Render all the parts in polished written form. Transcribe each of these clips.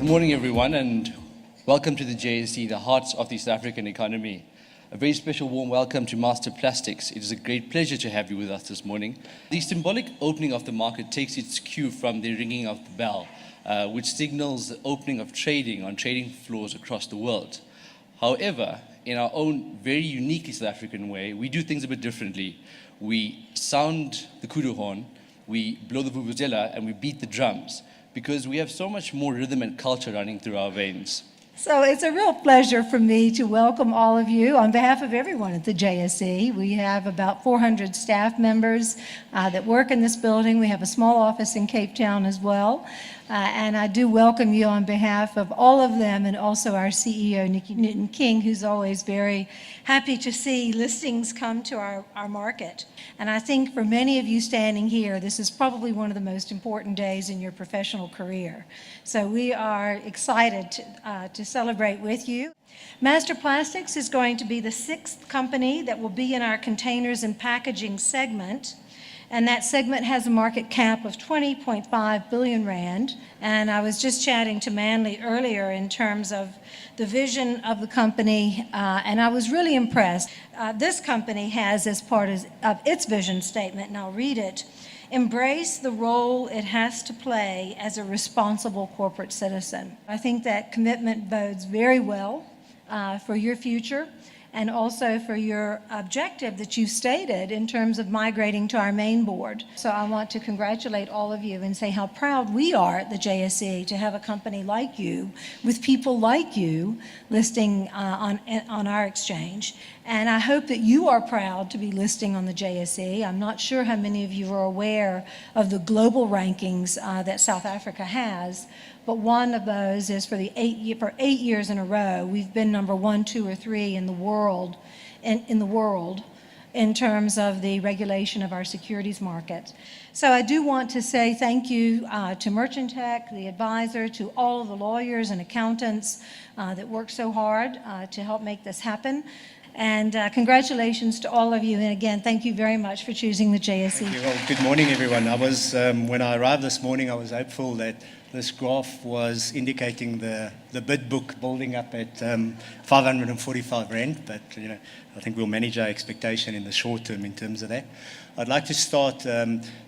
morning, everyone, and welcome to the JSE, the heart of the South African economy. A very special warm welcome to Master Plastics. It is a great pleasure to have you with us this morning. The symbolic opening of the market takes its cue from the ringing of the bell, which signals the opening of trading on trading floors across the world. However, in our own very uniquely South African way, we do things a bit differently. We sound the kudu horn, we blow the vuvuzela, and we beat the drums, because we have so much more rhythm and culture running through our veins. So it's a real pleasure for me to welcome all of you on behalf of everyone at the JSE. We have about 400 staff members that work in this building. We have a small office in Cape Town as well. And I do welcome you on behalf of all of them, and also our CEO, Nikki Newton-King, who's always very happy to see listings come to our market. And I think for many of you standing here, this is probably one of the most important days in your professional career. So we are excited to celebrate with you. Master Plastics is going to be the 6th company that will be in our containers and packaging segment. And that segment has a market cap of 20.5 billion rand. And I was just chatting to Manley earlier in terms of the vision of the company, and I was really impressed. This company has, as part of its vision statement, and I'll read it, embrace the role it has to play as a responsible corporate citizen. I think that commitment bodes very well for your future, and also for your objective that you stated in terms of migrating to our main board. So I want to congratulate all of you and say how proud we are at the JSE to have a company like you, with people like you, listing on our exchange. And I hope that you are proud to be listing on the JSE. I'm not sure how many of you are aware of the global rankings that South Africa has, but one of those is for 8 years in a row, we've been number 1, 2, or 3 in the world, in terms of the regulation of our securities market. So I do want to say thank you to Merchant Tech, the advisor, to all of the lawyers and accountants that work so hard to help make this happen. And congratulations to all of you. And again, thank you very much for choosing the JSE. Well, good morning, everyone. When I arrived this morning, I was hopeful that this graph was indicating the bid book building up at 545 Rand, but I think we'll manage our expectation in the short term in terms of that. I'd like to start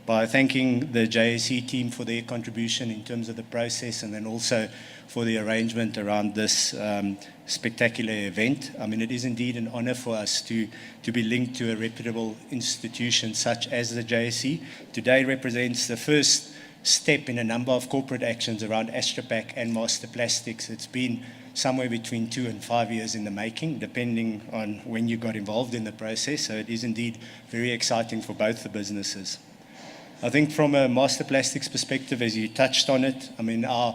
by thanking the JSE team for their contribution in terms of the process, and then also for the arrangement around this spectacular event. I mean, it is indeed an honor for us to be linked to a reputable institution such as the JSE. Today represents the first step in a number of corporate actions around Astropac and Master Plastics. It's been somewhere between 2 and 5 years in the making, depending on when you got involved in the process. So it is indeed very exciting for both the businesses. I think from a Master Plastics perspective, as you touched on it, I mean, our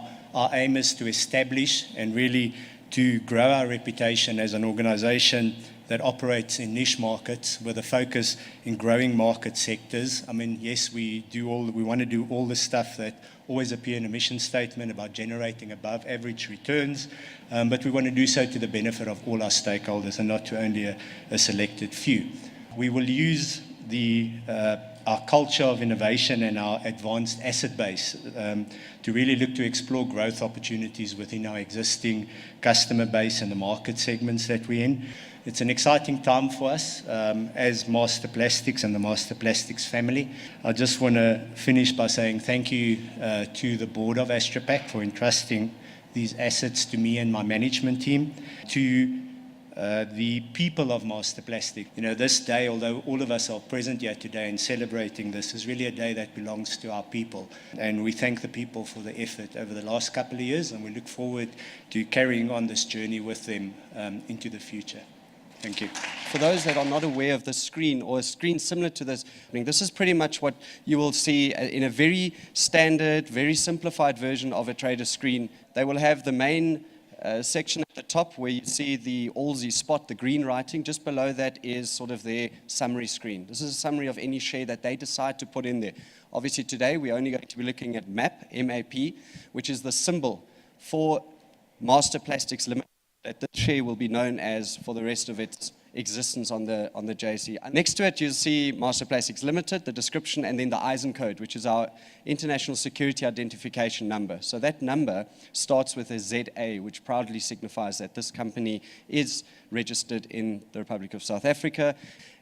aim is to establish and really to grow our reputation as an organization that operates in niche markets with a focus in growing market sectors. I mean, yes, we want to do all the stuff that always appear in a mission statement about generating above average returns, but we want to do so to the benefit of all our stakeholders and not to only a selected few. We will use our culture of innovation and our advanced asset base to really look to explore growth opportunities within our existing customer base and the market segments that we're in. It's an exciting time for us as Master Plastics and the Master Plastics family. I just want to finish by saying thank you to the board of Astropac for entrusting these assets to me and my management team, to the people of Master Plastic. This day, although all of us are present here today and celebrating this, is really a day that belongs to our people. And we thank the people for the effort over the last couple of years, and we look forward to carrying on this journey with them into the future. Thank you. For those that are not aware of this screen, or a screen similar to this, this is pretty much what you will see in a very standard, very simplified version of a trader screen. They will have the main section at the top where you see the ALSI spot, the green writing. Just below that is sort of their summary screen. This is a summary of any share that they decide to put in there. Obviously today we're only going to be looking at MAP, M-A-P, which is the symbol for Master Plastics Limited, that this share will be known as for the rest of its existence on the JSE. Next to it, you'll see Master Plastics Limited, the description, and then the ISIN code, which is our International Security Identification Number. So that number starts with a ZA, which proudly signifies that this company is registered in the Republic of South Africa.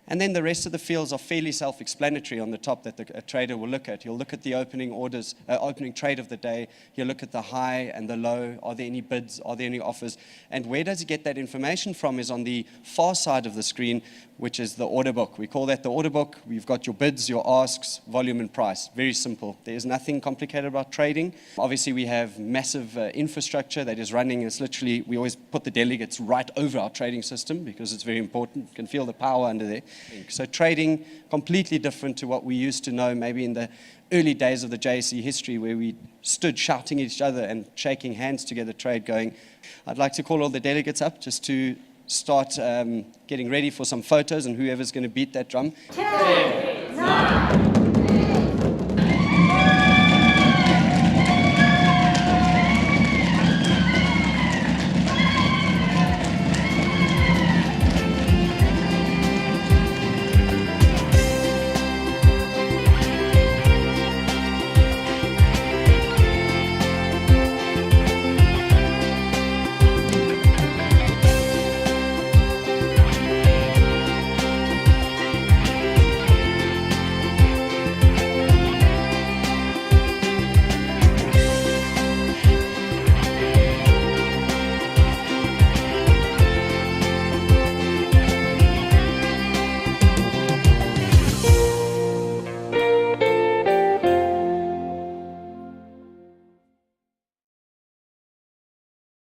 And then the rest of the fields are fairly self-explanatory on the top that a trader will look at. You'll look at the opening orders, opening trade of the day. You'll look at the high and the low. Are there any bids? Are there any offers? And where does he get that information from is on the far side of the screen, which is the order book. We call that the order book. We've got your bids, your asks, volume, and price. Very simple. There's nothing complicated about trading. Obviously, we have massive infrastructure that is running. It's literally, we always put the delegates right over our trading system because it's very important. You can feel the power under there. So trading, completely different to what we used to know maybe in the early days of the JSE history where we stood shouting at each other and shaking hands together, trade going. I'd like to call all the delegates up just to start getting ready for some photos and whoever's going to beat that drum. 10, 9,